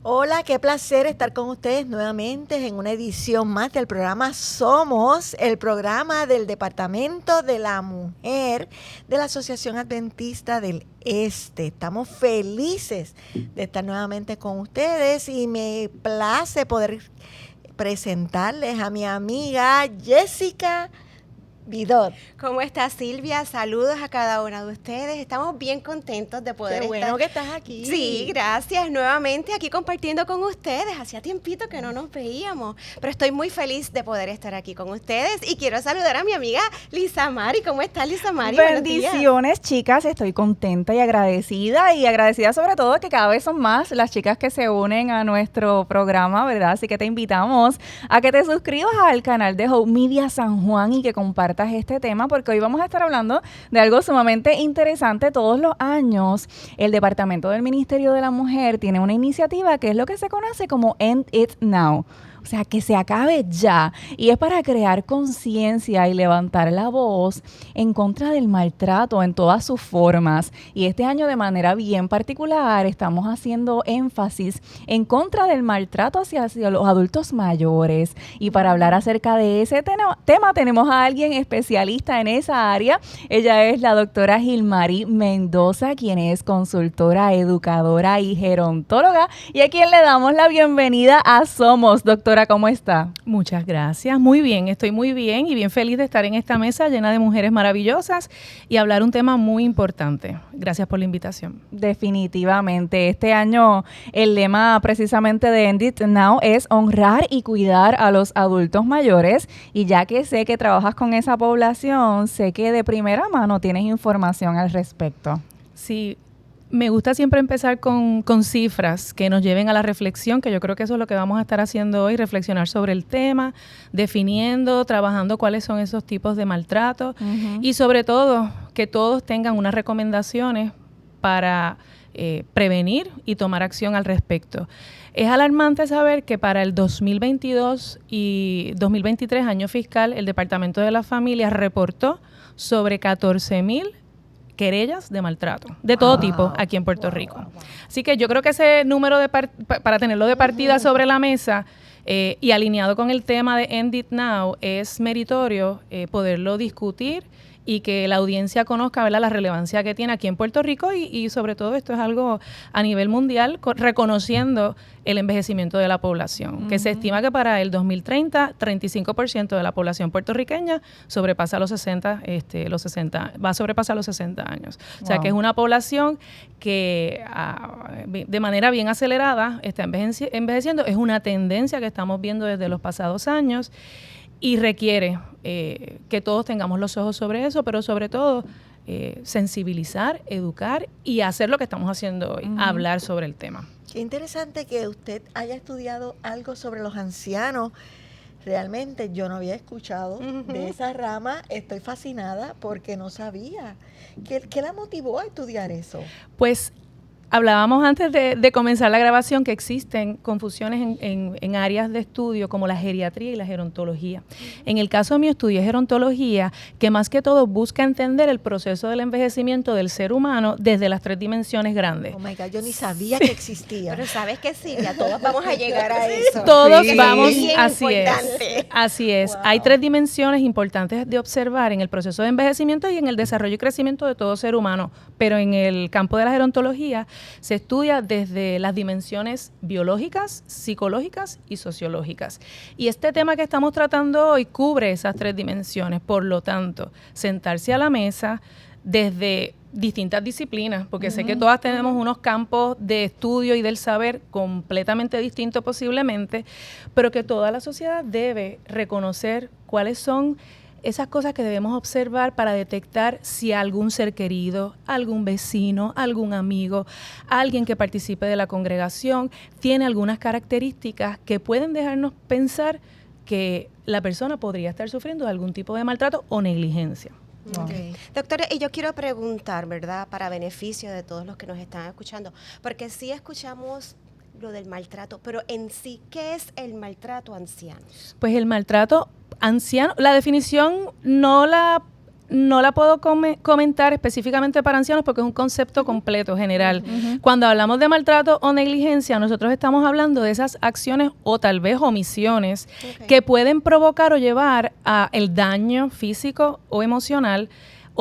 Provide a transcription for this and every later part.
Hola, qué placer estar con ustedes nuevamente en una edición más del programa Somos, el programa del Departamento de la Mujer de la Asociación Adventista del Este. Estamos felices de estar nuevamente con ustedes y me place poder presentarles a mi amiga Jessica Vidot. ¿Cómo está Silvia? Saludos a cada una de ustedes. Estamos bien contentos de poder Qué bueno estar. que estás aquí. Sí, gracias. Nuevamente aquí compartiendo con ustedes. Hacía tiempito que no nos veíamos, pero estoy muy feliz de poder estar aquí con ustedes y quiero saludar a mi amiga Lisa Mari. ¿Cómo está Lisa Mari? Bendiciones, chicas. Estoy contenta y agradecida sobre todo que cada vez son más las chicas que se unen a nuestro programa, ¿verdad? Así que te invitamos a que te suscribas al canal de Hope Media San Juan y que compartas este tema, porque hoy vamos a estar hablando de algo sumamente interesante. Todos los años el Departamento del Ministerio de la Mujer tiene una iniciativa que es lo que se conoce como End It Now. O sea, que se acabe ya. Y es para crear conciencia y levantar la voz en contra del maltrato en todas sus formas. Y este año de manera bien particular estamos haciendo énfasis en contra del maltrato hacia los adultos mayores. Y para hablar acerca de ese tema tenemos a alguien especialista en esa área. Ella es la doctora Gilmari Mendoza, quien es consultora, educadora y gerontóloga, y a quien le damos la bienvenida a Somos. Doctora, ¿cómo está? Muchas gracias, muy bien, estoy muy bien y bien feliz de estar en esta mesa llena de mujeres maravillosas y hablar un tema muy importante. Gracias por la invitación. Definitivamente, este año el lema precisamente de End It Now es honrar y cuidar a los adultos mayores, y ya que sé que trabajas con esa población, sé que de primera mano tienes información al respecto. Sí. Me gusta siempre empezar con cifras que nos lleven a la reflexión, que yo creo que eso es lo que vamos a estar haciendo hoy, reflexionar sobre el tema, definiendo, trabajando cuáles son esos tipos de maltrato y sobre todo que todos tengan unas recomendaciones para prevenir y tomar acción al respecto. Es alarmante saber que para el 2022 y 2023, año fiscal, el Departamento de la Familia reportó sobre 14,000 querellas de maltrato, de todo tipo, aquí en Puerto Rico. Así que yo creo que ese número para tenerlo de partida sobre la mesa y alineado con el tema de End It Now, es meritorio poderlo discutir y que la audiencia conozca, ¿verdad?, la relevancia que tiene aquí en Puerto Rico y sobre todo esto es algo a nivel mundial, reconociendo el envejecimiento de la población, que se estima que para el 2030, 35% de la población puertorriqueña sobrepasa los 60, va a sobrepasar los 60 años. O sea, que es una población que de manera bien acelerada está envejeciendo, es una tendencia que estamos viendo desde los pasados años y requiere que todos tengamos los ojos sobre eso, pero sobre todo sensibilizar, educar y hacer lo que estamos haciendo hoy, hablar sobre el tema. Qué interesante que usted haya estudiado algo sobre los ancianos. Realmente yo no había escuchado de esa rama. Estoy fascinada porque no sabía. ¿Qué la motivó a estudiar eso? Pues hablábamos antes de comenzar la grabación que existen confusiones en áreas de estudio como la geriatría y la gerontología. En el caso de mi estudio es gerontología, que más que todo busca entender el proceso del envejecimiento del ser humano desde las 3 dimensiones grandes. Oh my God, yo ni sabía que existía. Pero sabes que Silvia, todos vamos a llegar a eso. Todos Sí. vamos, Importante. así es. Wow. Hay 3 dimensiones importantes de observar en el proceso de envejecimiento y en el desarrollo y crecimiento de todo ser humano, pero en el campo de la gerontología se estudia desde las dimensiones biológicas, psicológicas y sociológicas. Y este tema que estamos tratando hoy cubre esas 3 dimensiones. Por lo tanto, sentarse a la mesa desde distintas disciplinas, porque sé que todas tenemos unos campos de estudio y del saber completamente distintos posiblemente, pero que toda la sociedad debe reconocer cuáles son esas cosas que debemos observar para detectar si algún ser querido, algún vecino, algún amigo, alguien que participe de la congregación tiene algunas características que pueden dejarnos pensar que la persona podría estar sufriendo de algún tipo de maltrato o negligencia. Okay. Doctora, y yo quiero preguntar, ¿verdad?, para beneficio de todos los que nos están escuchando, porque sí escuchamos lo del maltrato, pero en sí, ¿qué es el maltrato anciano? Pues el maltrato anciano, la definición no la no la puedo comentar específicamente para ancianos porque es un concepto completo, general. Cuando hablamos de maltrato o negligencia, nosotros estamos hablando de esas acciones o tal vez omisiones que pueden provocar o llevar a el daño físico o emocional,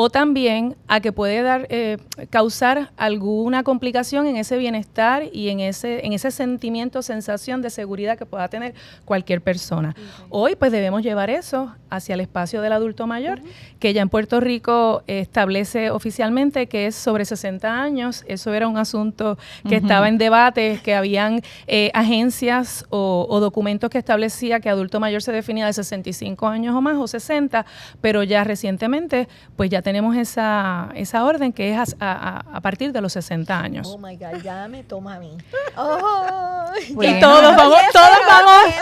o también a que puede causar alguna complicación en ese bienestar y en ese sentimiento, sensación de seguridad que pueda tener cualquier persona. Hoy pues debemos llevar eso hacia el espacio del adulto mayor, que ya en Puerto Rico establece oficialmente que es sobre 60 años. Eso era un asunto que estaba en debate, que habían agencias o documentos que establecía que adulto mayor se definía de 65 años o más o 60, pero ya recientemente pues ya tenemos esa orden que es a partir de los 60 años. Oh my God, ya me toma a mí. Oh, Bueno. Y todos vamos,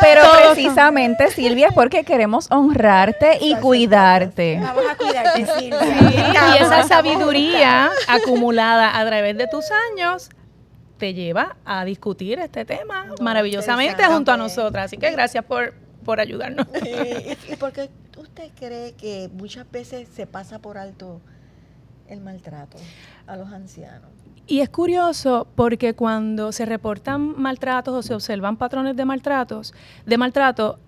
Pero precisamente, Silvia, es porque queremos honrarte y cuidarte. Vamos a cuidarte, Silvia. y esa sabiduría acumulada a través de tus años te lleva a discutir este tema maravillosamente junto a nosotras. Así que gracias por ayudarnos. ¿Y por qué usted cree que muchas veces se pasa por alto el maltrato a los ancianos? Y es curioso porque cuando se reportan maltratos o se observan patrones de maltrato,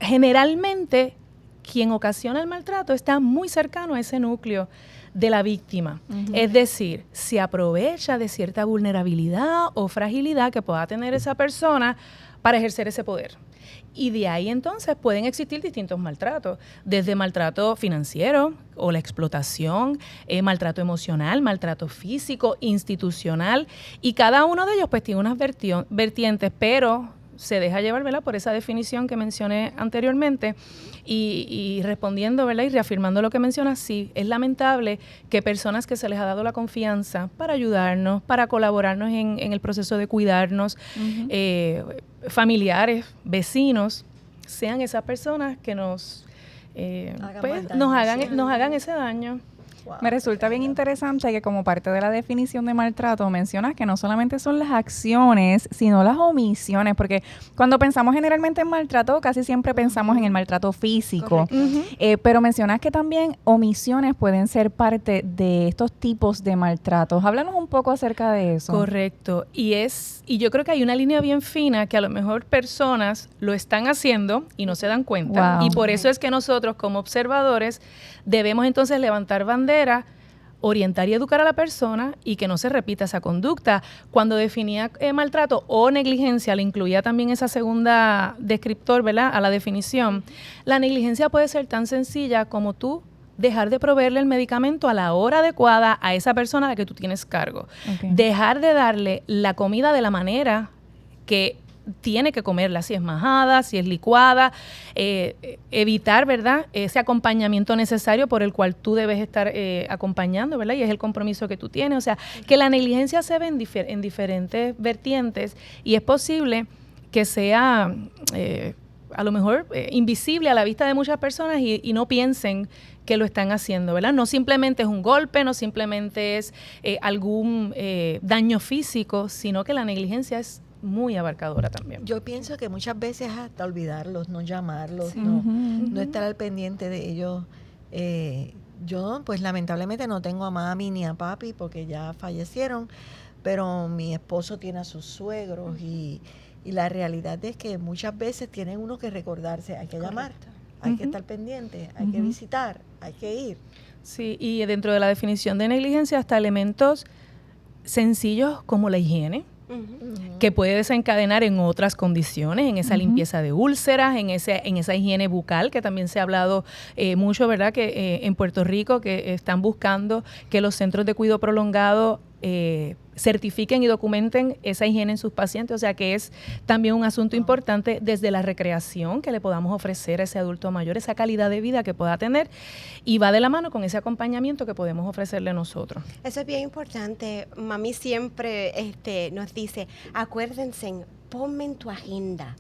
generalmente quien ocasiona el maltrato está muy cercano a ese núcleo de la víctima. Es decir, se aprovecha de cierta vulnerabilidad o fragilidad que pueda tener esa persona para ejercer ese poder. Y de ahí entonces pueden existir distintos maltratos, desde maltrato financiero o la explotación, maltrato emocional, maltrato físico, institucional, y cada uno de ellos pues tiene unas vertientes, pero se deja llevar, ¿verdad?, por esa definición que mencioné anteriormente. Y respondiendo, ¿verdad?, y reafirmando lo que mencionas, sí, es lamentable que personas que se les ha dado la confianza para ayudarnos, para colaborarnos en el proceso de cuidarnos, familiares, vecinos, sean esas personas que nos hagan ese daño. Wow, Me resulta bien interesante que como parte de la definición de maltrato mencionas que no solamente son las acciones, sino las omisiones, porque cuando pensamos generalmente en maltrato, casi siempre pensamos en el maltrato físico, pero mencionas que también omisiones pueden ser parte de estos tipos de maltratos. Háblanos un poco acerca de eso. Correcto, y yo creo que hay una línea bien fina que a lo mejor personas lo están haciendo y no se dan cuenta, y por eso es que nosotros como observadores debemos entonces levantar bandera, orientar y educar a la persona y que no se repita esa conducta. Cuando definía maltrato o negligencia, le incluía también esa segunda descriptor, ¿verdad?, a la definición. La negligencia puede ser tan sencilla como tú dejar de proveerle el medicamento a la hora adecuada a esa persona a la que tú tienes cargo. Dejar de darle la comida de la manera que tiene que comerla, si es majada, si es licuada, evitar, ¿verdad?, ese acompañamiento necesario por el cual tú debes estar acompañando, ¿verdad?, y es el compromiso que tú tienes. O sea, que la negligencia se ve en diferentes vertientes y es posible que sea a lo mejor invisible a la vista de muchas personas y no piensen que lo están haciendo, ¿verdad? No simplemente es un golpe, no simplemente es algún daño físico, sino que la negligencia es muy abarcadora también. Yo pienso que muchas veces hasta olvidarlos, no llamarlos, no estar al pendiente de ellos. Yo pues lamentablemente no tengo a mami ni a papi porque ya fallecieron, pero mi esposo tiene a sus suegros y la realidad es que muchas veces tienen uno que recordarse, hay que llamar, hay que estar pendiente, hay que visitar, hay que ir. Sí, y dentro de la definición de negligencia hasta elementos sencillos como la higiene, que puede desencadenar en otras condiciones, en esa limpieza de úlceras, en esa higiene bucal, que también se ha hablado mucho, ¿verdad?, que en Puerto Rico que están buscando que los centros de cuidado prolongado certifiquen y documenten esa higiene en sus pacientes, o sea que es también un asunto importante desde la recreación que le podamos ofrecer a ese adulto mayor, esa calidad de vida que pueda tener, y va de la mano con ese acompañamiento que podemos ofrecerle nosotros. Eso es bien importante. Mami siempre nos dice, acuérdense, ponme en tu agenda,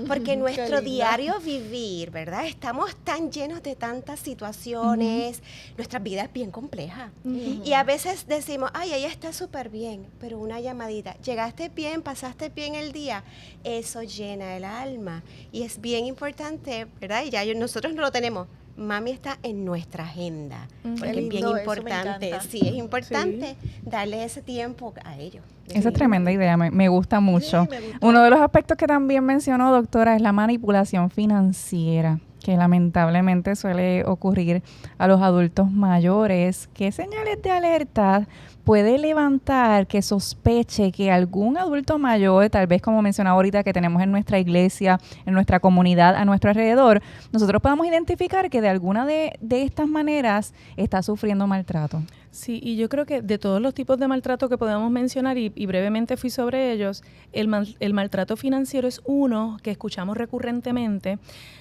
porque nuestro diario vivir, ¿verdad? Estamos tan llenos de tantas situaciones, nuestra vida es bien compleja. Y a veces decimos, ay, ella está súper bien, pero una llamadita, llegaste bien, pasaste bien el día, eso llena el alma. Y es bien importante, ¿verdad? Y ya nosotros no lo tenemos, mami está en nuestra agenda, Qué porque es bien lindo, eso me importante. encanta. Sí, es importante darle ese tiempo a ellos. Esa es tremenda idea, me gusta mucho. Sí, me gustó. Uno de los aspectos que también mencionó, doctora, es la manipulación financiera, que lamentablemente suele ocurrir a los adultos mayores. ¿Qué señales de alerta puede levantar que sospeche que algún adulto mayor, tal vez como mencionaba ahorita, que tenemos en nuestra iglesia, en nuestra comunidad, a nuestro alrededor, nosotros podamos identificar que de alguna de estas maneras está sufriendo maltrato? Sí, y yo creo que de todos los tipos de maltrato que podemos mencionar, y brevemente fui sobre ellos, el maltrato financiero es uno que escuchamos recurrentemente,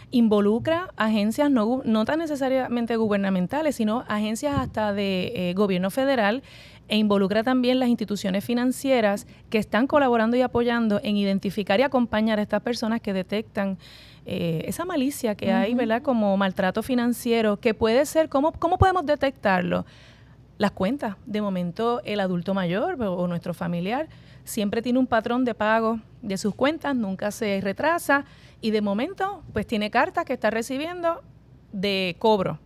involucra agencias no tan necesariamente gubernamentales, sino agencias hasta de gobierno federal, e involucra también las instituciones financieras que están colaborando y apoyando en identificar y acompañar a estas personas que detectan esa malicia que hay, ¿verdad? Como maltrato financiero, que puede ser, ¿cómo podemos detectarlo? Las cuentas. De momento, el adulto mayor o nuestro familiar siempre tiene un patrón de pago de sus cuentas, nunca se retrasa, y de momento, pues tiene cartas que está recibiendo de cobro.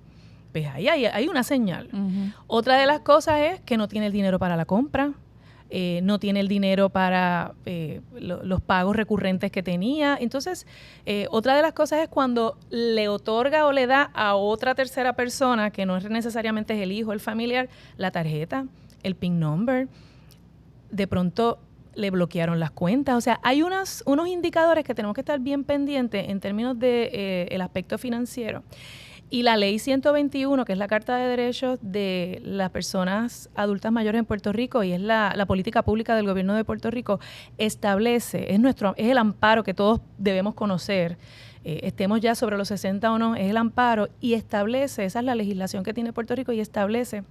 Pues ahí hay una señal. Otra de las cosas es que no tiene el dinero para la compra, no tiene el dinero para los pagos recurrentes que tenía. Entonces, otra de las cosas es cuando le otorga o le da a otra tercera persona, que no es necesariamente es el hijo, el familiar, la tarjeta, el PIN number. De pronto le bloquearon las cuentas. O sea, hay unos indicadores que tenemos que estar bien pendientes en términos de el aspecto financiero. Y la Ley 121, que es la Carta de Derechos de las Personas Adultas Mayores en Puerto Rico, y es la política pública del gobierno de Puerto Rico, establece, es el amparo que todos debemos conocer, estemos ya sobre los 60 o no, es el amparo, y establece, esa es la legislación que tiene Puerto Rico, y establece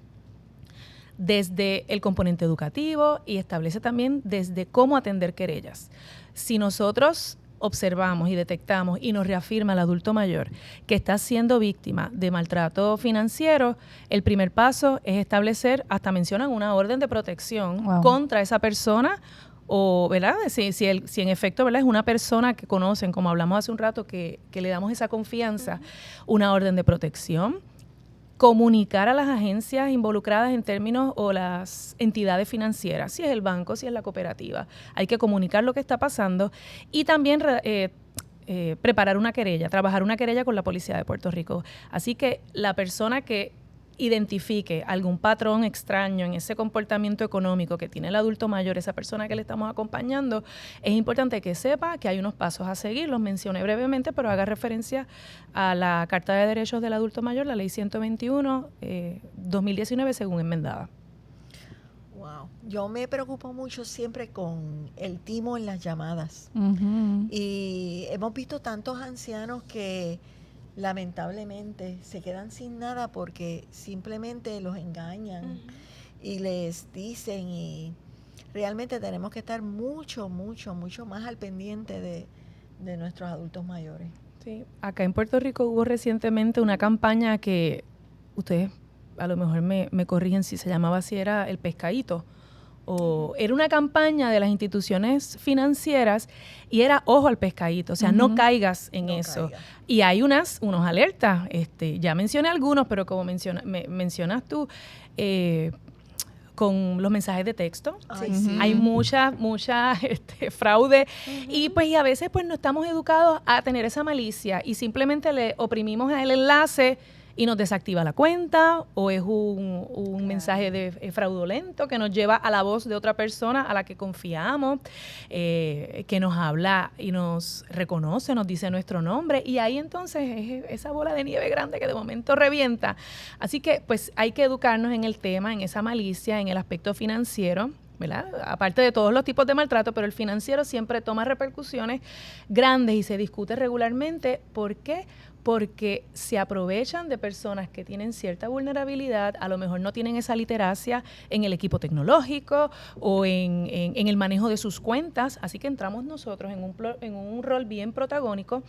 desde el componente educativo y establece también desde cómo atender querellas. Si nosotros observamos y detectamos y nos reafirma el adulto mayor que está siendo víctima de maltrato financiero, el primer paso es establecer, hasta mencionan una orden de protección contra esa persona, o, ¿verdad? Si en efecto, ¿verdad?, es una persona que conocen, como hablamos hace un rato, que le damos esa confianza, una orden de protección, comunicar a las agencias involucradas en términos o las entidades financieras, si es el banco, si es la cooperativa. Hay que comunicar lo que está pasando y también preparar una querella, trabajar una querella con la Policía de Puerto Rico. Así que la persona que identifique algún patrón extraño en ese comportamiento económico que tiene el adulto mayor, esa persona que le estamos acompañando, es importante que sepa que hay unos pasos a seguir. Los mencioné brevemente, pero haga referencia a la Carta de Derechos del Adulto Mayor, la Ley 121, 2019, según enmendada. Wow. Yo me preocupo mucho siempre con el timo en las llamadas. Y hemos visto tantos ancianos que lamentablemente se quedan sin nada porque simplemente los engañan y les dicen, y realmente tenemos que estar mucho más al pendiente de nuestros adultos mayores. Sí, acá en Puerto Rico hubo recientemente una campaña que ustedes a lo mejor me corrigen si se llamaba así, era el pescadito. O era una campaña de las instituciones financieras y era ojo al pescadito, o sea, no caigas en eso. Caiga. Y hay unos alertas, ya mencioné algunos, pero como mencionas tú, con los mensajes de texto, hay mucha fraude y a veces pues no estamos educados a tener esa malicia y simplemente le oprimimos el enlace y nos desactiva la cuenta, o es un mensaje fraudulento que nos lleva a la voz de otra persona a la que confiamos, que nos habla y nos reconoce, nos dice nuestro nombre, y ahí entonces es esa bola de nieve grande que de momento revienta. Así que pues hay que educarnos en el tema, en esa malicia, en el aspecto financiero, ¿verdad? Aparte de todos los tipos de maltrato, pero el financiero siempre toma repercusiones grandes y se discute regularmente. ¿Por qué? Porque se aprovechan de personas que tienen cierta vulnerabilidad, a lo mejor no tienen esa literacia en el equipo tecnológico o en el manejo de sus cuentas, así que entramos nosotros en un rol bien protagónico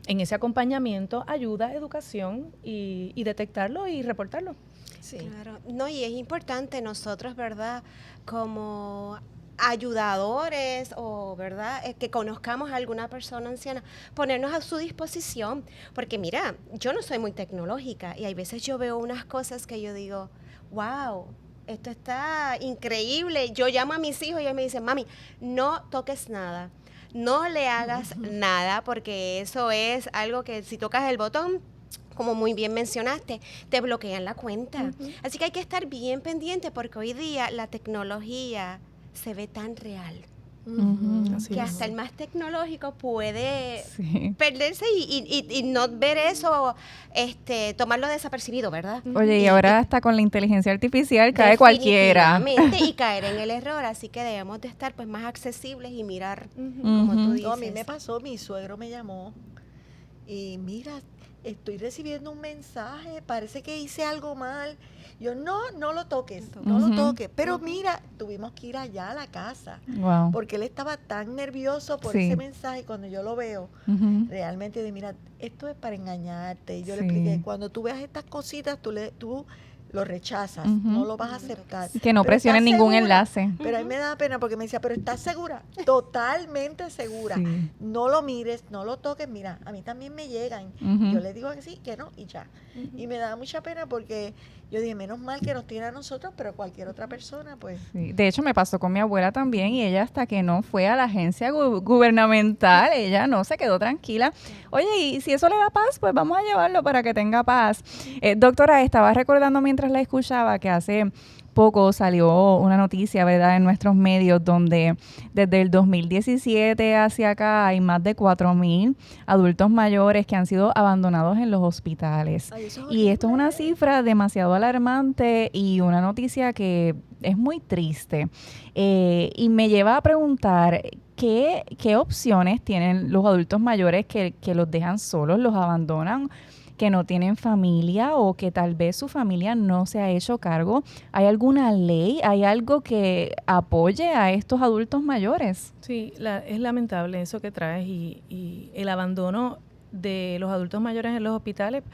en ese acompañamiento, ayuda, educación y detectarlo y reportarlo. Sí. Claro, no, y es importante nosotros, ¿verdad?, como ayudadores o, ¿verdad?, que conozcamos a alguna persona anciana, ponernos a su disposición. Porque mira, yo no soy muy tecnológica y hay veces yo veo unas cosas que yo digo, wow, esto está increíble. Yo llamo a mis hijos y ellos me dicen, mami, no toques nada, no le hagas nada, porque eso es algo que si tocas el botón, como muy bien mencionaste, te bloquean la cuenta. Así que hay que estar bien pendiente porque hoy día la tecnología se ve tan real. Así Que es. hasta el más tecnológico puede perderse y no ver eso, tomarlo desapercibido, ¿verdad? Oye, y ahora hasta con la inteligencia artificial cae cualquiera. Definitivamente, y caer en el error, así que debemos de estar pues más accesibles y mirar, como tú dices. No, a mí me pasó, mi suegro me llamó y mira, estoy recibiendo un mensaje, parece que hice algo mal. Yo, no lo toques, no lo toques. Pero mira, tuvimos que ir allá a la casa, Wow. porque él estaba tan nervioso por Sí. ese mensaje. Cuando yo lo veo, realmente de mira, esto es para engañarte. Y yo le Sí. expliqué, cuando tú veas estas cositas, tú lo rechazas, no lo vas a aceptar. Que no Pero presionen ¿estás ningún segura? enlace. Pero a mí me da pena porque me decía, pero ¿estás segura? Totalmente segura. Sí. No lo mires, no lo toques. Mira, a mí también me llegan. Ujú. Yo le digo que sí, que no, y ya. Y me da mucha pena porque yo dije, menos mal que nos tiene a nosotros, pero cualquier otra persona, pues. Sí, de hecho, me pasó con mi abuela también y ella hasta que no fue a la agencia gubernamental, ella no se quedó tranquila. Oye, y si eso le da paz, pues vamos a llevarlo para que tenga paz. Doctora, estaba recordando mientras la escuchaba que hace poco salió una noticia, ¿verdad?, en nuestros medios donde desde el 2017 hacia acá hay más de 4,000 adultos mayores que han sido abandonados en los hospitales. Ay, eso es Y esto es una horrible. cifra demasiado alarmante y una noticia que es muy triste. Y me lleva a preguntar, ¿qué opciones tienen los adultos mayores que los dejan solos, los abandonan, que no tienen familia o que tal vez su familia no se ha hecho cargo? ¿Hay alguna ley, hay algo que apoye a estos adultos mayores? Sí, es lamentable eso que traes y el abandono de los adultos mayores en los hospitales.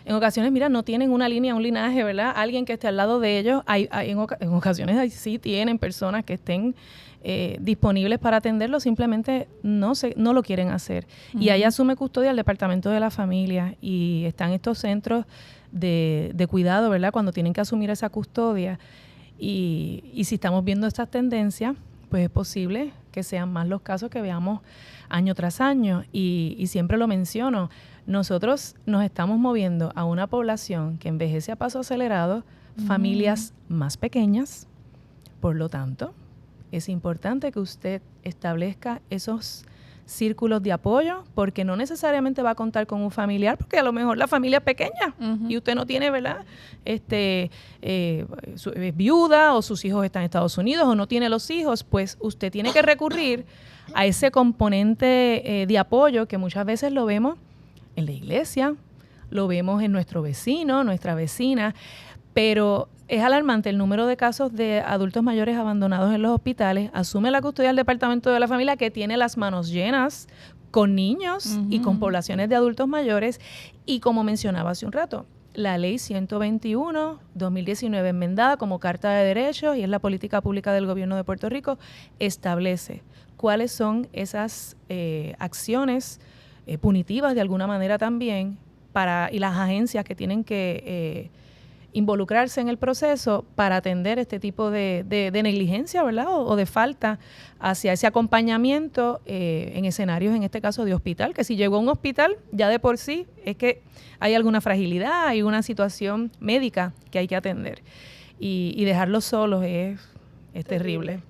En ocasiones, mira, no tienen una línea, un linaje, ¿verdad? Alguien que esté al lado de ellos. En ocasiones sí tienen personas que estén disponibles para atenderlo, simplemente no lo quieren hacer. Y ahí asume custodia el Departamento de la Familia y están estos centros de cuidado, ¿verdad?, cuando tienen que asumir esa custodia. Y si estamos viendo estas tendencias, pues es posible que sean más los casos que veamos año tras año. Y siempre lo menciono, nosotros nos estamos moviendo a una población que envejece a paso acelerado, familias más pequeñas, por lo tanto, es importante que usted establezca esos círculos de apoyo, porque no necesariamente va a contar con un familiar, porque a lo mejor la familia es pequeña y usted no tiene, ¿verdad?, es viuda o sus hijos están en Estados Unidos o no tiene los hijos, pues usted tiene que recurrir a ese componente de apoyo que muchas veces lo vemos en la iglesia, lo vemos en nuestro vecino, nuestra vecina, pero es alarmante el número de casos de adultos mayores abandonados en los hospitales. Asume la custodia del Departamento de la Familia, que tiene las manos llenas con niños y con poblaciones de adultos mayores. Y como mencionaba hace un rato, la Ley 121/2019, enmendada como Carta de Derechos, y es la política pública del Gobierno de Puerto Rico, establece cuáles son esas acciones punitivas de alguna manera también y las agencias que tienen que involucrarse en el proceso para atender este tipo de negligencia, ¿verdad?, o de falta hacia ese acompañamiento en escenarios, en este caso de hospital, que si llegó a un hospital, ya de por sí es que hay alguna fragilidad, hay una situación médica que hay que atender. Y dejarlos solos es terrible.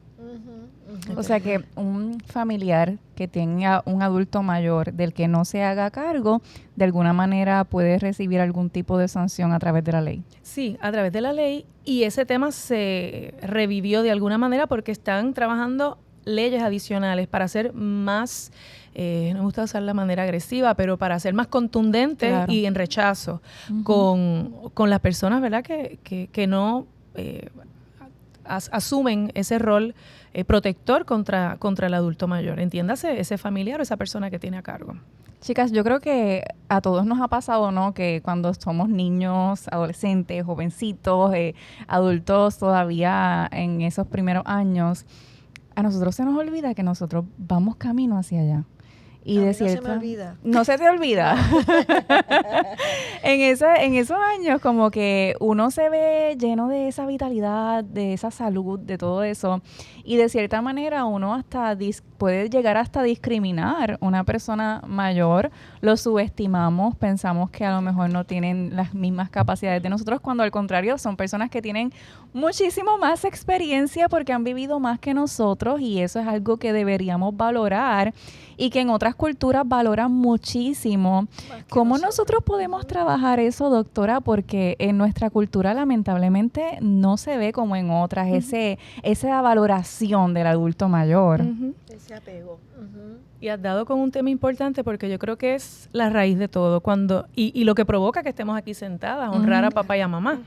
O sea que un familiar que tenga un adulto mayor del que no se haga cargo, de alguna manera puede recibir algún tipo de sanción a través de la ley. Sí, a través de la ley, y ese tema se revivió de alguna manera porque están trabajando leyes adicionales para hacer más, no me gusta usar la manera agresiva, pero para ser más contundentes, claro, y en rechazo con las personas, ¿verdad?, que no asumen ese rol protector contra el adulto mayor. Entiéndase, ese familiar o esa persona que tiene a cargo. Chicas, yo creo que a todos nos ha pasado, ¿no?, que cuando somos niños, adolescentes, jovencitos, adultos todavía en esos primeros años, a nosotros se nos olvida que nosotros vamos camino hacia allá. Y A mí de no se me cierta- olvida. No se te olvida. en esos años como que uno se ve lleno de esa vitalidad, de esa salud, de todo eso. Y de cierta manera uno hasta puede llegar hasta discriminar una persona mayor. Lo subestimamos, pensamos que a lo mejor no tienen las mismas capacidades de nosotros, cuando al contrario son personas que tienen muchísimo más experiencia porque han vivido más que nosotros, y eso es algo que deberíamos valorar y que en otras culturas valoran muchísimo. ¿Cómo nosotros podemos trabajar eso, doctora? Porque en nuestra cultura lamentablemente no se ve como en otras esa valoración del adulto mayor. Ujú. Ese apego. Ujú. Y has dado con un tema importante porque yo creo que es la raíz de todo, y lo que provoca que estemos aquí sentadas, honrar a papá y a mamá,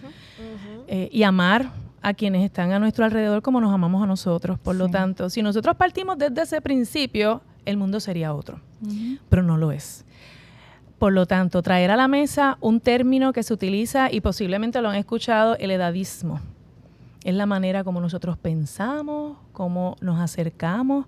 y amar a quienes están a nuestro alrededor como nos amamos a nosotros. Por lo Sí. tanto, si nosotros partimos desde ese principio, el mundo sería otro, Ujú. pero no lo es. Por lo tanto, traer a la mesa un término que se utiliza, y posiblemente lo han escuchado, el edadismo. Es la manera como nosotros pensamos, cómo nos acercamos,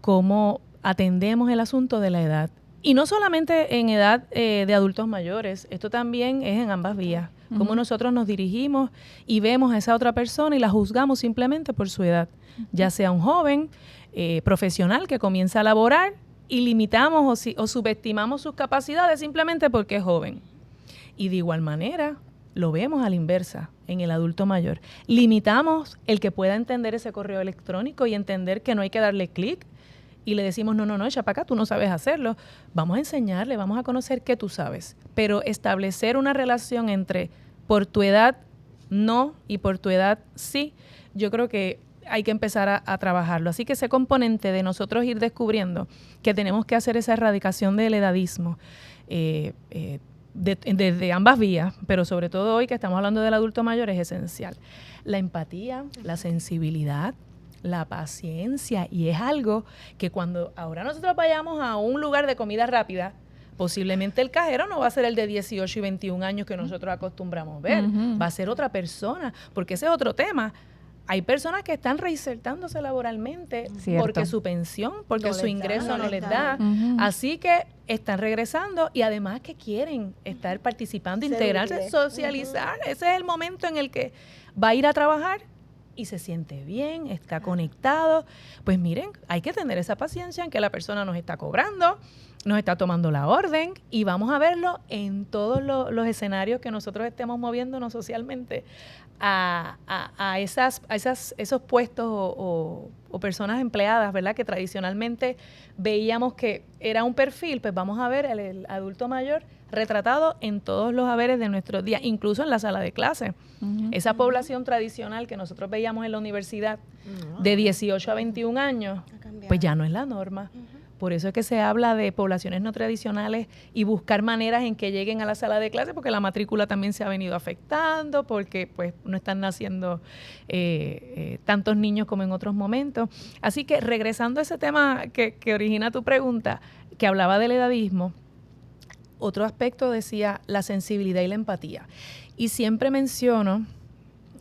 cómo atendemos el asunto de la edad. Y no solamente en edad de adultos mayores, esto también es en ambas vías. Cómo nosotros nos dirigimos y vemos a esa otra persona y la juzgamos simplemente por su edad. Ya sea un joven profesional que comienza a laborar y limitamos o subestimamos sus capacidades simplemente porque es joven. Y de igual manera lo vemos a la inversa en el adulto mayor. Limitamos el que pueda entender ese correo electrónico y entender que no hay que darle clic, y le decimos, no, echa para acá, tú no sabes hacerlo. Vamos a enseñarle, vamos a conocer qué tú sabes. Pero establecer una relación entre por tu edad no y por tu edad sí, yo creo que hay que empezar a trabajarlo. Así que ese componente de nosotros ir descubriendo que tenemos que hacer esa erradicación del edadismo, desde ambas vías, pero sobre todo hoy que estamos hablando del adulto mayor, es esencial. La empatía, la sensibilidad, la paciencia, y es algo que cuando ahora nosotros vayamos a un lugar de comida rápida, posiblemente el cajero no va a ser el de 18 y 21 años que nosotros acostumbramos ver, va a ser otra persona, porque ese es otro tema. Hay personas que están reinsertándose laboralmente Cierto. porque su pensión, porque No su les da, ingreso no no les les da. da. Así que están regresando, y además que quieren estar participando, Ser integrarse, útiles. socializar. Ese es el momento en el que va a ir a trabajar y se siente bien, está conectado. Pues miren, hay que tener esa paciencia en que la persona nos está cobrando, nos está tomando la orden, y vamos a verlo en todos los escenarios que nosotros estemos moviéndonos socialmente a esos puestos o personas empleadas, ¿verdad? Que tradicionalmente veíamos que era un perfil. Pues vamos a ver el adulto mayor retratado en todos los haberes de nuestros días, incluso en la sala de clase. Esa población tradicional que nosotros veíamos en la universidad de 18 a 21 años, Ha cambiado. pues ya no es la norma. Por eso es que se habla de poblaciones no tradicionales y buscar maneras en que lleguen a la sala de clase, porque la matrícula también se ha venido afectando, porque pues no están naciendo tantos niños como en otros momentos. Así que regresando a ese tema que origina tu pregunta, que hablaba del edadismo, otro aspecto decía la sensibilidad y la empatía. Y siempre menciono,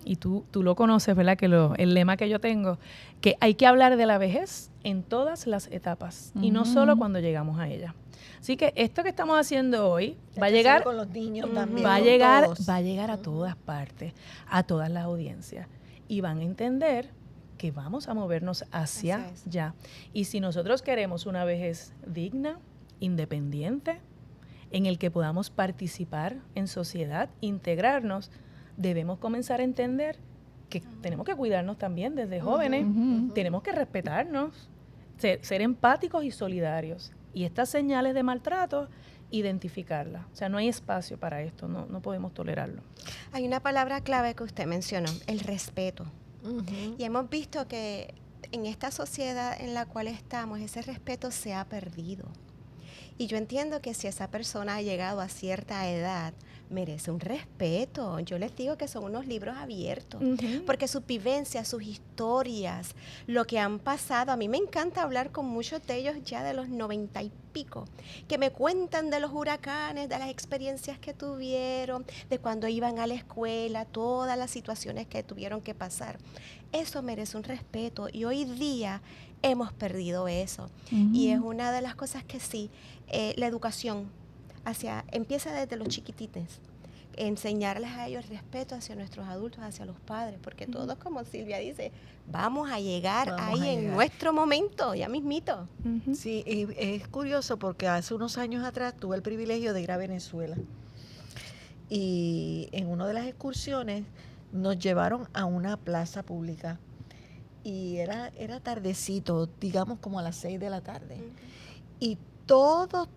y tú lo conoces, ¿verdad? Que el lema que yo tengo, que hay que hablar de la vejez en todas las etapas, y no solo cuando llegamos a ella. Así que esto que estamos haciendo hoy va a llegar con los niños también. va a con llegar todos. a todas partes, a todas las audiencias, y van a entender que vamos a movernos hacia Así es. allá. Y si nosotros queremos una vejez digna, independiente, en el que podamos participar en sociedad, integrarnos, debemos comenzar a entender que tenemos que cuidarnos también desde jóvenes, tenemos que respetarnos, ser empáticos y solidarios. Y estas señales de maltrato, identificarlas. O sea, no hay espacio para esto, no podemos tolerarlo. Hay una palabra clave que usted mencionó, el respeto. Ujú. Y hemos visto que en esta sociedad en la cual estamos, ese respeto se ha perdido. Y yo entiendo que si esa persona ha llegado a cierta edad, merece un respeto. Yo les digo que son unos libros abiertos, Ujú. porque sus vivencias, sus historias, lo que han pasado, a mí me encanta hablar con muchos de ellos ya de los 90 y pico, que me cuentan de los huracanes, de las experiencias que tuvieron, de cuando iban a la escuela, todas las situaciones que tuvieron que pasar. Eso merece un respeto y hoy día hemos perdido eso. Y es una de las cosas que sí, la educación empieza desde los chiquitites. Enseñarles a ellos respeto hacia nuestros adultos, hacia los padres, porque todos, como Silvia dice, vamos a llegar en nuestro momento, ya mismito. Ujú. Sí, y es curioso porque hace unos años atrás tuve el privilegio de ir a Venezuela y en una de las excursiones nos llevaron a una plaza pública y era tardecito, digamos como a las 6 de la tarde. Y todos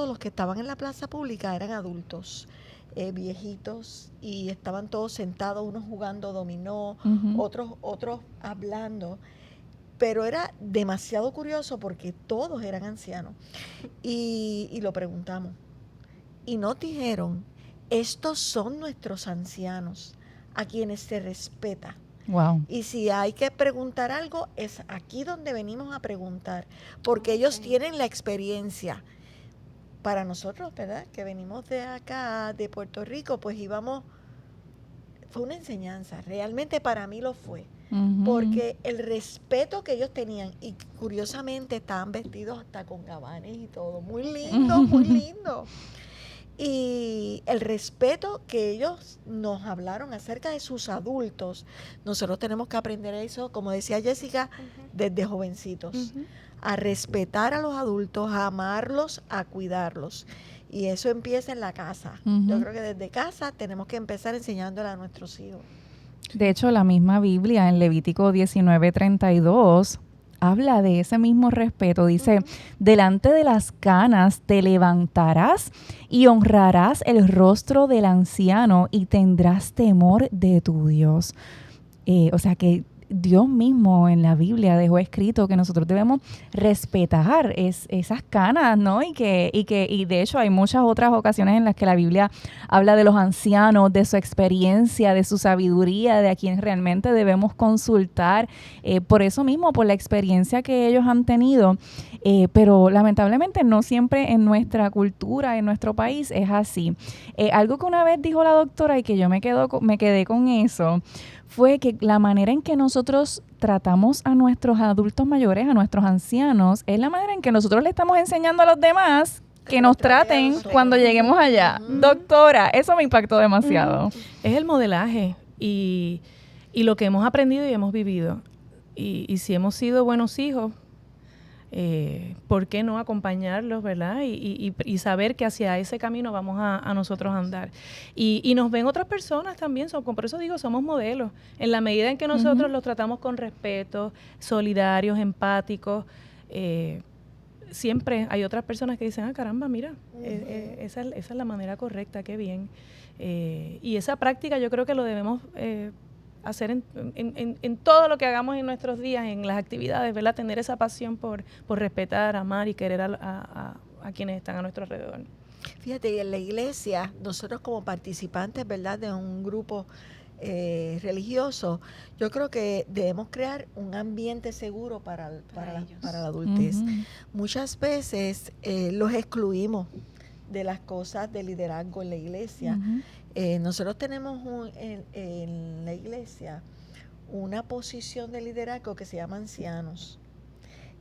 los que estaban en la plaza pública eran adultos, viejitos, y estaban todos sentados, unos jugando dominó, otros hablando. Pero era demasiado curioso porque todos eran ancianos. Y lo preguntamos. Y nos dijeron, estos son nuestros ancianos, a quienes se respeta. Wow. Y si hay que preguntar algo, es aquí donde venimos a preguntar, porque ellos tienen la experiencia. Para nosotros, ¿verdad? Que venimos de acá, de Puerto Rico, pues fue una enseñanza, realmente para mí lo fue, porque el respeto que ellos tenían, y curiosamente estaban vestidos hasta con gabanes y todo, muy lindo, muy lindo. Y el respeto que ellos nos hablaron acerca de sus adultos, nosotros tenemos que aprender eso, como decía Jessica, desde jovencitos, a respetar a los adultos, a amarlos, a cuidarlos. Y eso empieza en la casa. Yo creo que desde casa tenemos que empezar enseñándole a nuestros hijos. De hecho, la misma Biblia en Levítico 19:32 habla de ese mismo respeto. Dice, delante de las canas te levantarás y honrarás el rostro del anciano y tendrás temor de tu Dios. O sea que Dios mismo en la Biblia dejó escrito que nosotros debemos respetar esas canas, ¿no? Y de hecho hay muchas otras ocasiones en las que la Biblia habla de los ancianos, de su experiencia, de su sabiduría, de a quien realmente debemos consultar, por eso mismo, por la experiencia que ellos han tenido, pero lamentablemente no siempre en nuestra cultura, en nuestro país es así. Algo que una vez dijo la doctora y que yo me quedé con eso, fue que la manera en que nosotros tratamos a nuestros adultos mayores, a nuestros ancianos, es la manera en que nosotros le estamos enseñando a los demás que nos traten cuando lleguemos allá. Doctora, eso me impactó demasiado. Es el modelaje y lo que hemos aprendido y hemos vivido. Y si hemos sido buenos hijos, ¿por qué no acompañarlos, verdad? Y saber que hacia ese camino vamos a nosotros andar. Y nos ven otras personas también, por eso digo, somos modelos. En la medida en que nosotros los tratamos con respeto, solidarios, empáticos, siempre hay otras personas que dicen, caramba, mira, esa es la manera correcta, qué bien. Y esa práctica yo creo que lo debemos hacer en todo lo que hagamos en nuestros días, en las actividades, ¿verdad? Tener esa pasión por respetar, amar y querer a quienes están a nuestro alrededor. Fíjate, y en la iglesia, nosotros como participantes, ¿verdad?, de un grupo religioso, yo creo que debemos crear un ambiente seguro para la adultez. Muchas veces los excluimos de las cosas de liderazgo en la iglesia. Nosotros tenemos en la iglesia una posición de liderazgo que se llama ancianos.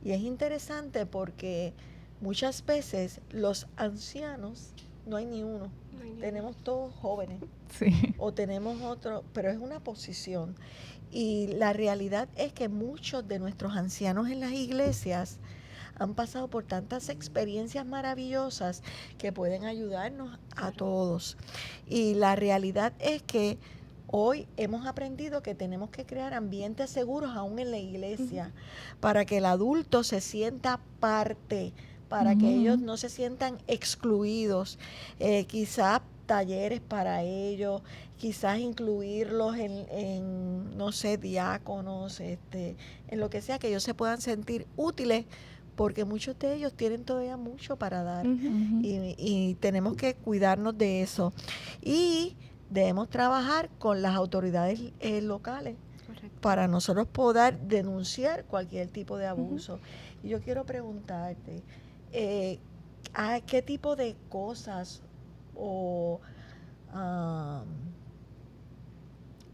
Y es interesante porque muchas veces los ancianos, no hay ni uno, tenemos todos jóvenes. Sí. O tenemos otro, pero es una posición. Y la realidad es que muchos de nuestros ancianos en las iglesias han pasado por tantas experiencias maravillosas que pueden ayudarnos a todos. Y la realidad es que hoy hemos aprendido que tenemos que crear ambientes seguros aún en la iglesia para que el adulto se sienta parte, para que ellos no se sientan excluidos. Quizás talleres para ellos, quizás incluirlos en no sé, diáconos, en lo que sea, que ellos se puedan sentir útiles porque muchos de ellos tienen todavía mucho para dar Ujú. y tenemos que cuidarnos de eso. Y debemos trabajar con las autoridades locales para nosotros poder denunciar cualquier tipo de abuso. Y yo quiero preguntarte, ¿a qué tipo de cosas o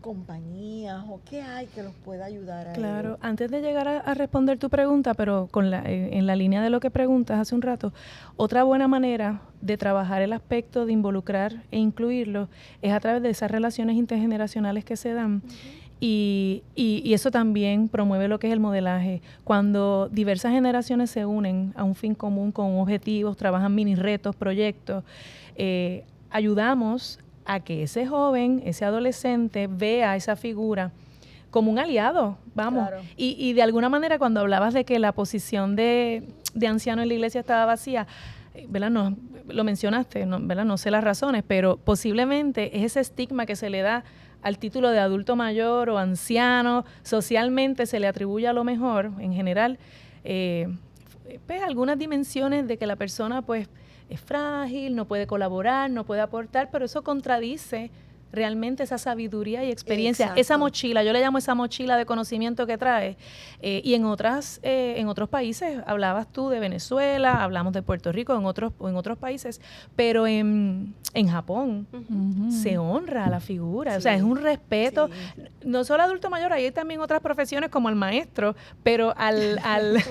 compañías o qué hay que los pueda ayudar a Claro, ellos? antes de llegar a responder tu pregunta, pero en la línea de lo que preguntas hace un rato, otra buena manera de trabajar el aspecto de involucrar e incluirlo es a través de esas relaciones intergeneracionales que se dan. Y eso también promueve lo que es el modelaje. Cuando diversas generaciones se unen a un fin común con objetivos, trabajan mini retos, proyectos, ayudamos a que ese joven, ese adolescente, vea esa figura como un aliado, vamos. Claro. Y de alguna manera, cuando hablabas de que la posición de anciano en la iglesia estaba vacía, ¿verdad? No, lo mencionaste, no, ¿verdad? No sé las razones, pero posiblemente es ese estigma que se le da al título de adulto mayor o anciano, socialmente se le atribuye a lo mejor, en general, pues algunas dimensiones de que la persona pues es frágil, no puede colaborar, no puede aportar, pero eso contradice realmente esa sabiduría y experiencia, Exacto. esa mochila, yo le llamo esa mochila de conocimiento que trae. Y en otros países, hablabas tú de Venezuela, hablamos de Puerto Rico, en otros países, pero en Japón se honra a la figura, o sea, es un respeto, Sí. no solo adulto mayor, ahí hay también otras profesiones como el maestro, pero al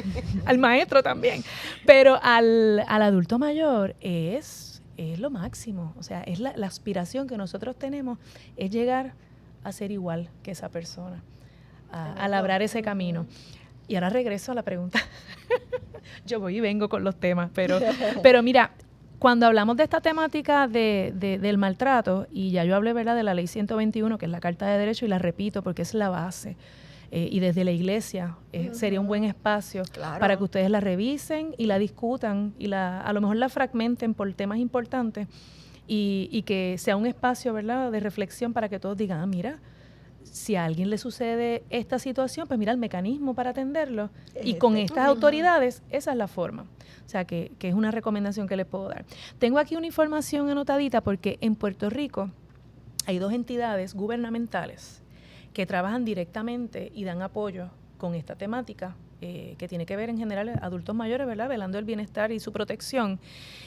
maestro también, pero al adulto mayor es lo máximo, o sea, es la aspiración que nosotros tenemos, es llegar a ser igual que esa persona, a labrar ese camino. Y ahora regreso a la pregunta. Yo voy y vengo con los temas, pero mira, cuando hablamos de esta temática del maltrato, y ya yo hablé, ¿verdad?, de la Ley 121, que es la Carta de Derechos, y la repito porque es la base, y desde la iglesia sería un buen espacio para que ustedes la revisen y la discutan y a lo mejor la fragmenten por temas importantes y que sea un espacio, ¿verdad?, de reflexión para que todos digan, mira, si a alguien le sucede esta situación, pues mira el mecanismo para atenderlo y con estas autoridades, esa es la forma. O sea, que es una recomendación que les puedo dar. Tengo aquí una información anotadita porque en Puerto Rico hay 2 entidades gubernamentales que trabajan directamente y dan apoyo con esta temática, que tiene que ver en general adultos mayores, ¿verdad?, velando el bienestar y su protección.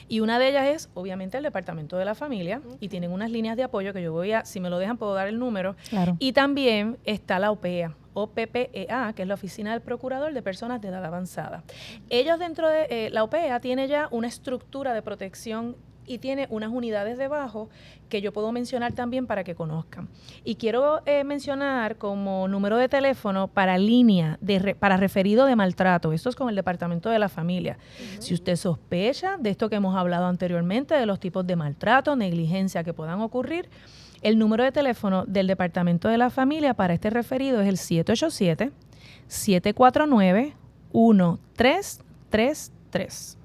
Y una de ellas es, obviamente, el Departamento de la Familia, y tienen unas líneas de apoyo que yo voy a, si me lo dejan, puedo dar el número. Claro. Y también está la OPEA, OPPEA, que es la Oficina del Procurador de Personas de Edad Avanzada. Ellos dentro de la OPEA tiene ya una estructura de protección y tiene unas unidades debajo que yo puedo mencionar también para que conozcan. Y quiero mencionar como número de teléfono para línea, para referido de maltrato. Esto es con el Departamento de la Familia. Si usted sospecha de esto que hemos hablado anteriormente, de los tipos de maltrato, negligencia que puedan ocurrir, el número de teléfono del Departamento de la Familia para este referido es el 787-749-1333.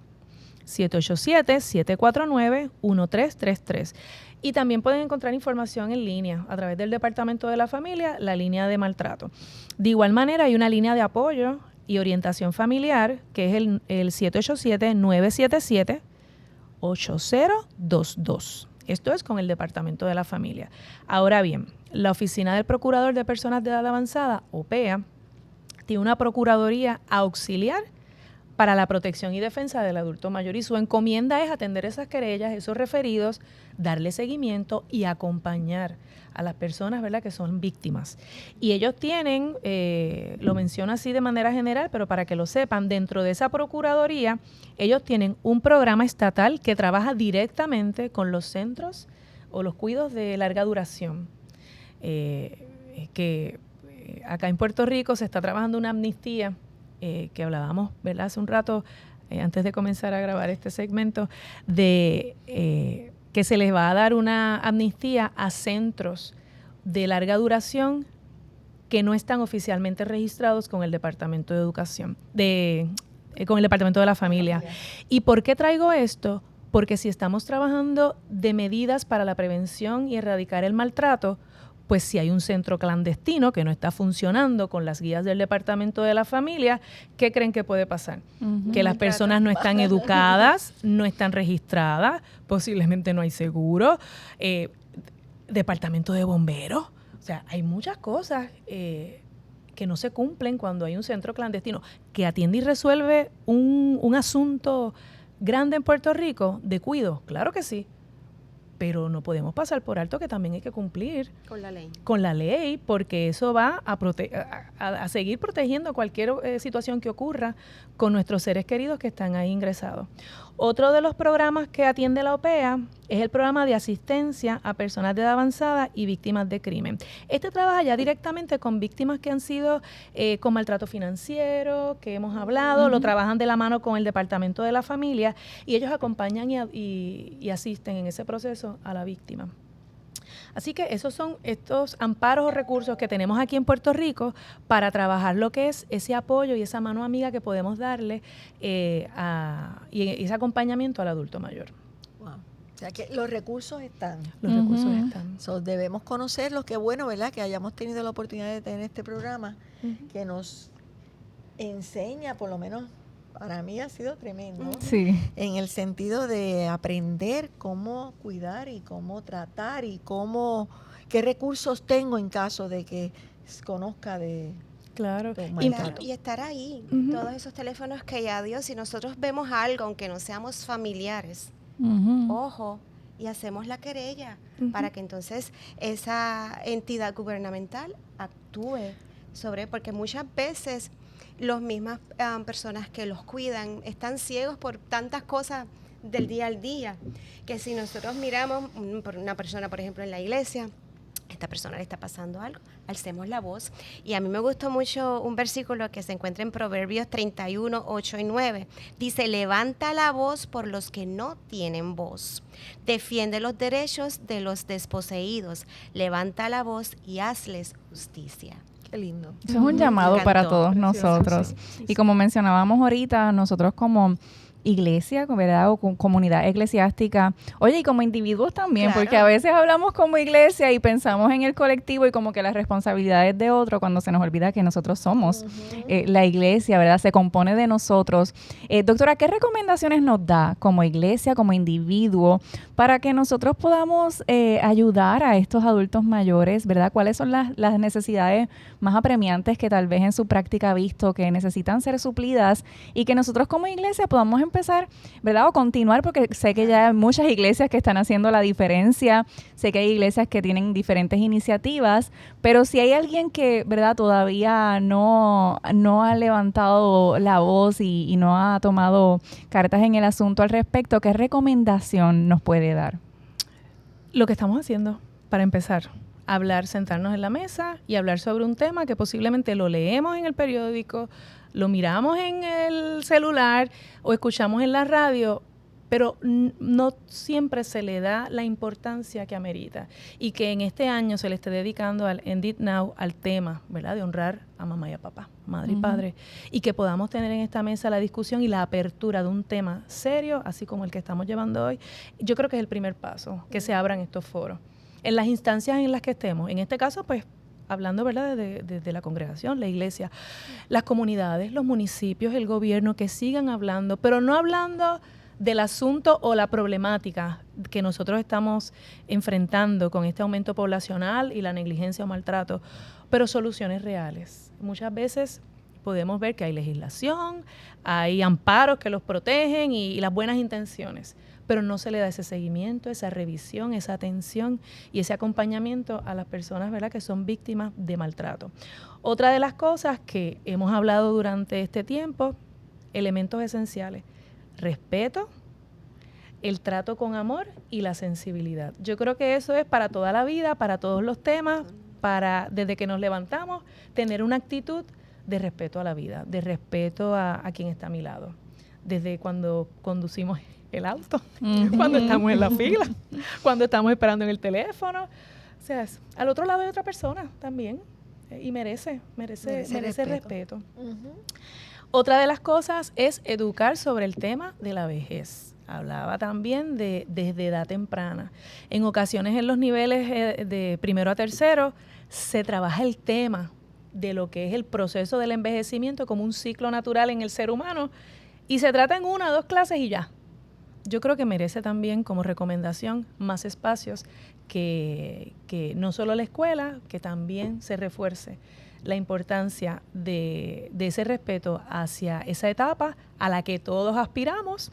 787-749-1333. Y también pueden encontrar información en línea a través del Departamento de la Familia, la línea de maltrato. De igual manera, hay una línea de apoyo y orientación familiar, que es el 787-977-8022. Esto es con el Departamento de la Familia. Ahora bien, la Oficina del Procurador de Personas de Edad Avanzada, OPEA, tiene una procuraduría auxiliar para la protección y defensa del adulto mayor, y su encomienda es atender esas querellas, esos referidos, darle seguimiento y acompañar a las personas, ¿verdad?, que son víctimas. Y ellos tienen, lo menciono así de manera general, pero para que lo sepan, dentro de esa procuraduría, ellos tienen un programa estatal que trabaja directamente con los centros o los cuidados de larga duración, que acá en Puerto Rico se está trabajando una amnistía, que hablábamos, ¿verdad?, hace un rato, antes de comenzar a grabar este segmento, de que se les va a dar una amnistía a centros de larga duración que no están oficialmente registrados con el Departamento de Educación, con el Departamento de la Familia. ¿Y por qué traigo esto? Porque si estamos trabajando de medidas para la prevención y erradicar el maltrato, pues si hay un centro clandestino que no está funcionando con las guías del Departamento de la Familia, ¿qué creen que puede pasar? Que las personas no están educadas, no están registradas, posiblemente no hay seguro, Departamento de Bomberos. O sea, hay muchas cosas que no se cumplen cuando hay un centro clandestino que atiende y resuelve un asunto grande en Puerto Rico de cuido. Claro que sí. Pero no podemos pasar por alto que también hay que cumplir con la ley, porque eso va a seguir protegiendo cualquier situación que ocurra con nuestros seres queridos que están ahí ingresados. Otro de los programas que atiende la OPEA es el programa de asistencia a personas de edad avanzada y víctimas de crimen. Este trabaja ya directamente con víctimas que han sido con maltrato financiero, que hemos hablado, lo trabajan de la mano con el Departamento de la Familia y ellos acompañan y asisten en ese proceso a la víctima. Así que esos son estos amparos o recursos que tenemos aquí en Puerto Rico para trabajar lo que es ese apoyo y esa mano amiga que podemos darle y ese acompañamiento al adulto mayor. Wow. O sea que los recursos están. Los recursos están. Debemos conocerlos. Qué bueno, ¿verdad? Que hayamos tenido la oportunidad de tener este programa que nos enseña, por lo menos para mí ha sido tremendo. Sí. En el sentido de aprender cómo cuidar y cómo tratar y qué recursos tengo en caso de que conozca de... Claro. Y estar ahí, todos esos teléfonos que ya dio, si nosotros vemos algo, aunque no seamos familiares, ojo, y hacemos la querella para que entonces esa entidad gubernamental actúe porque muchas veces las mismas personas que los cuidan están ciegos por tantas cosas del día al día, que si nosotros miramos por una persona, por ejemplo, en la iglesia, esta persona le está pasando algo, alcemos la voz. Y a mí me gustó mucho un versículo que se encuentra en Proverbios 31, 8 y 9. Dice, levanta la voz por los que no tienen voz. Defiende los derechos de los desposeídos. Levanta la voz y hazles justicia. Qué lindo. Eso es un llamado para todos nosotros. Sí. Y como mencionábamos ahorita, nosotros como iglesia, ¿verdad? O comunidad eclesiástica, oye, y como individuos también, Claro. porque a veces hablamos como iglesia y pensamos en el colectivo y como que la responsabilidad es de otro cuando se nos olvida que nosotros somos la iglesia, ¿verdad? Se compone de nosotros. Doctora, ¿qué recomendaciones nos da como iglesia, como individuo, para que nosotros podamos ayudar a estos adultos mayores, ¿verdad? ¿Cuáles son las necesidades más apremiantes que tal vez en su práctica ha visto que necesitan ser suplidas y que nosotros como iglesia podamos empezar, ¿verdad? O continuar, porque sé que ya hay muchas iglesias que están haciendo la diferencia, sé que hay iglesias que tienen diferentes iniciativas, pero si hay alguien que, ¿verdad? Todavía no ha levantado la voz y no ha tomado cartas en el asunto al respecto, ¿qué recomendación nos puede dar? Lo que estamos haciendo, para empezar, sentarnos en la mesa y hablar sobre un tema que posiblemente lo leemos en el periódico, lo miramos en el celular o escuchamos en la radio, pero no siempre se le da la importancia que amerita. Y que en este año se le esté dedicando al End It Now, al tema, ¿verdad?, de honrar a mamá y a papá, madre y padre, y que podamos tener en esta mesa la discusión y la apertura de un tema serio, así como el que estamos llevando hoy. Yo creo que es el primer paso, que se abran estos foros. En las instancias en las que estemos, en este caso, pues, hablando, ¿verdad?, de la congregación, la iglesia, las comunidades, los municipios, el gobierno, que sigan hablando, pero no hablando del asunto o la problemática que nosotros estamos enfrentando con este aumento poblacional y la negligencia o maltrato, pero soluciones reales. Muchas veces podemos ver que hay legislación, hay amparos que los protegen y las buenas intenciones, pero no se le da ese seguimiento, esa revisión, esa atención y ese acompañamiento a las personas, ¿verdad?, que son víctimas de maltrato. Otra de las cosas que hemos hablado durante este tiempo, elementos esenciales: respeto, el trato con amor y la sensibilidad. Yo creo que eso es para toda la vida, para todos los temas, para desde que nos levantamos, tener una actitud de respeto a la vida, de respeto a quien está a mi lado. Desde cuando conducimos el auto, cuando estamos en la fila, cuando estamos esperando en el teléfono. O sea, al otro lado hay otra persona también y merece respeto. Otra de las cosas es educar sobre el tema de la vejez. hablaba también desde edad temprana. En ocasiones en los niveles de primero a tercero se trabaja el tema de lo que es el proceso del envejecimiento como un ciclo natural en el ser humano y se trata en 1 o 2 clases y ya. Yo creo que merece también como recomendación más espacios que no solo la escuela, que también se refuerce la importancia de ese respeto hacia esa etapa a la que todos aspiramos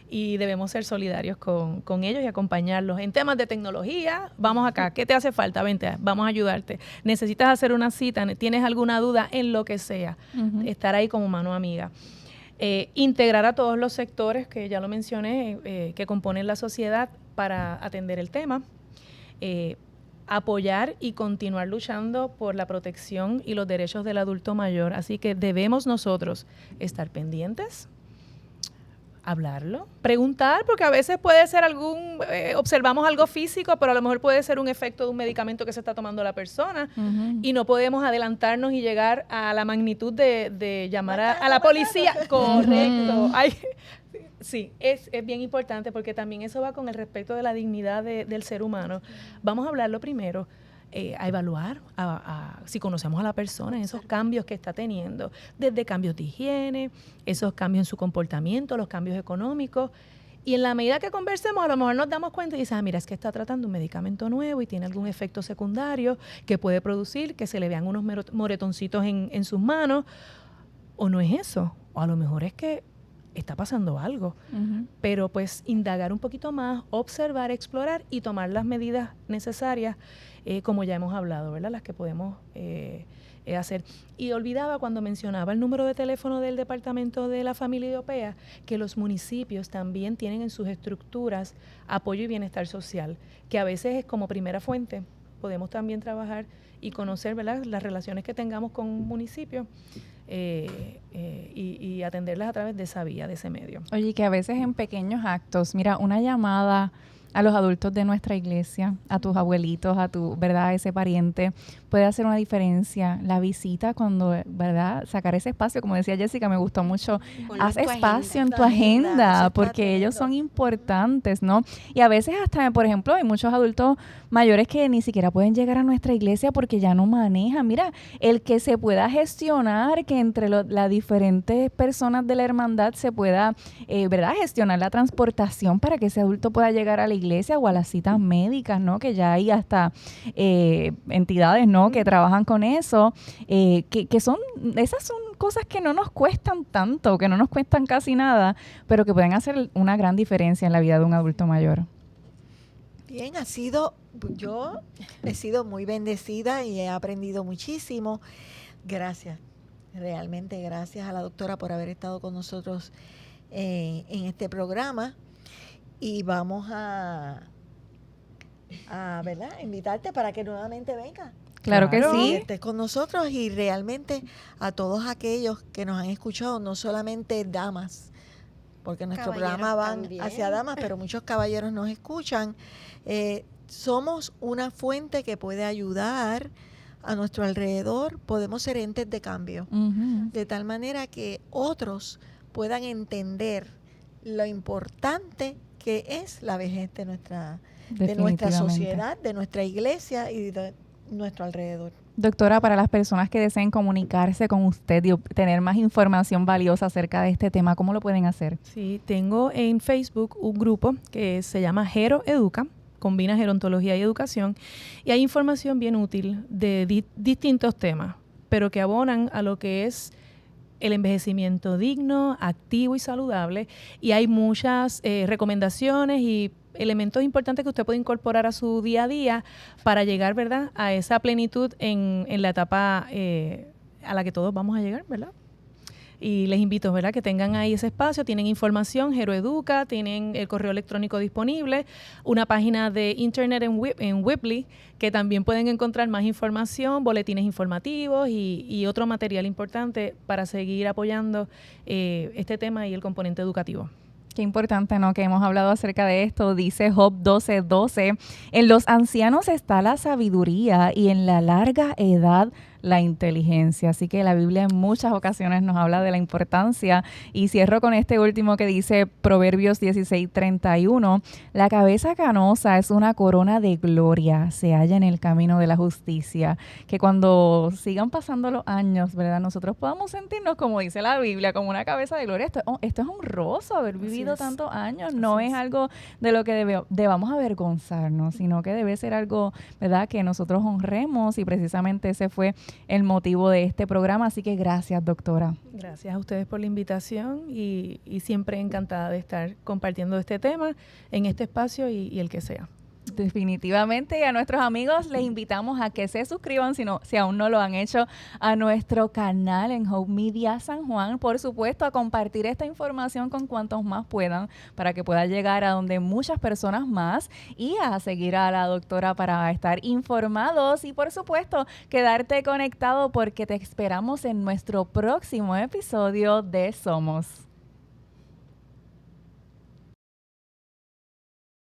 y debemos ser solidarios con ellos y acompañarlos. En temas de tecnología, vamos acá, ¿qué te hace falta? Vente, vamos a ayudarte. ¿Necesitas hacer una cita? ¿Tienes alguna duda? En lo que sea. Estar ahí como mano amiga. Integrar a todos los sectores, que ya lo mencioné, que componen la sociedad para atender el tema. Apoyar y continuar luchando por la protección y los derechos del adulto mayor. Así que debemos nosotros estar pendientes, hablarlo, preguntar, porque a veces puede ser observamos algo físico, pero a lo mejor puede ser un efecto de un medicamento que se está tomando la persona y no podemos adelantarnos y llegar a la magnitud de llamar a la policía. Correcto. Sí, es bien importante porque también eso va con el respeto de la dignidad del ser humano. Vamos a hablarlo primero, a evaluar si conocemos a la persona en esos cambios que está teniendo, desde cambios de higiene, esos cambios en su comportamiento, los cambios económicos. Y en la medida que conversemos, a lo mejor nos damos cuenta y dices, mira, es que está tratando un medicamento nuevo y tiene algún efecto secundario que puede producir que se le vean unos moretoncitos en sus manos. O no es eso, o a lo mejor es que está pasando algo, pero pues indagar un poquito más, observar, explorar y tomar las medidas necesarias, como ya hemos hablado, ¿verdad? Las que podemos hacer. Y olvidaba cuando mencionaba el número de teléfono del Departamento de la Familia y OPEA, que los municipios también tienen en sus estructuras apoyo y bienestar social, que a veces es como primera fuente. Podemos también trabajar y conocer, ¿verdad?, las relaciones que tengamos con un municipio y atenderlas a través de esa vía, de ese medio. Oye, que a veces en pequeños actos, mira, una llamada a los adultos de nuestra iglesia, a tus abuelitos, ¿verdad?, a ese pariente, puede hacer una diferencia. La visita cuando, ¿verdad?, sacar ese espacio, como decía Jessica, me gustó mucho, haz espacio en tu agenda, porque ellos son importantes, ¿no? Y a veces hasta, por ejemplo, hay muchos adultos mayores que ni siquiera pueden llegar a nuestra iglesia porque ya no manejan. Mira, el que se pueda gestionar, que entre las diferentes personas de la hermandad se pueda, ¿verdad?, gestionar la transportación para que ese adulto pueda llegar a la iglesia o a las citas médicas, ¿no? Que ya hay hasta entidades, ¿no?, que trabajan con eso, esas son cosas que no nos cuestan tanto, que no nos cuestan casi nada, pero que pueden hacer una gran diferencia en la vida de un adulto mayor. Bien, yo he sido muy bendecida y he aprendido muchísimo. Gracias, realmente gracias a la doctora por haber estado con nosotros en este programa. Y vamos a ¿verdad?, invitarte para que nuevamente vengas. Claro que sí. Estés con nosotros y realmente a todos aquellos que nos han escuchado, no solamente damas, porque nuestro programa va hacia damas, pero muchos caballeros nos escuchan. Somos una fuente que puede ayudar a nuestro alrededor, podemos ser entes de cambio, de tal manera que otros puedan entender lo importante que es la vejez de nuestra sociedad, de nuestra iglesia y de nuestro alrededor. Doctora, para las personas que deseen comunicarse con usted y obtener más información valiosa acerca de este tema, ¿cómo lo pueden hacer? Sí, tengo en Facebook un grupo que se llama Gero Educa, combina gerontología y educación, y hay información bien útil de distintos temas, pero que abonan a lo que es el envejecimiento digno, activo y saludable, y hay muchas recomendaciones y elementos importantes que usted puede incorporar a su día a día para llegar, ¿verdad?, a esa plenitud en la etapa a la que todos vamos a llegar, ¿verdad? Y les invito, ¿verdad?, que tengan ahí ese espacio, tienen información, Gero Educa, tienen el correo electrónico disponible, una página de internet en Weebly, que también pueden encontrar más información, boletines informativos y otro material importante para seguir apoyando este tema y el componente educativo. Qué importante, ¿no?, que hemos hablado acerca de esto. Dice Job 12:12, en los ancianos está la sabiduría y en la larga edad la inteligencia. Así que la Biblia en muchas ocasiones nos habla de la importancia, y cierro con este último que dice Proverbios 16:31, la cabeza canosa es una corona de gloria, se halla en el camino de la justicia. Que cuando sigan pasando los años, ¿verdad?, nosotros podamos sentirnos, como dice la Biblia, como una cabeza de gloria. Esto es honroso, haber vivido tantos años. No es algo de lo que debamos avergonzarnos, sino que debe ser algo, ¿verdad?, que nosotros honremos, y precisamente ese fue el motivo de este programa. Así que gracias, doctora. Gracias a ustedes por la invitación y siempre encantada de estar compartiendo este tema en este espacio y el que sea. Definitivamente, y a nuestros amigos les invitamos a que se suscriban si aún no lo han hecho a nuestro canal en Hope Media San Juan. Por supuesto, a compartir esta información con cuantos más puedan para que pueda llegar a donde muchas personas más, y a seguir a la doctora para estar informados, y por supuesto quedarte conectado porque te esperamos en nuestro próximo episodio de Somos.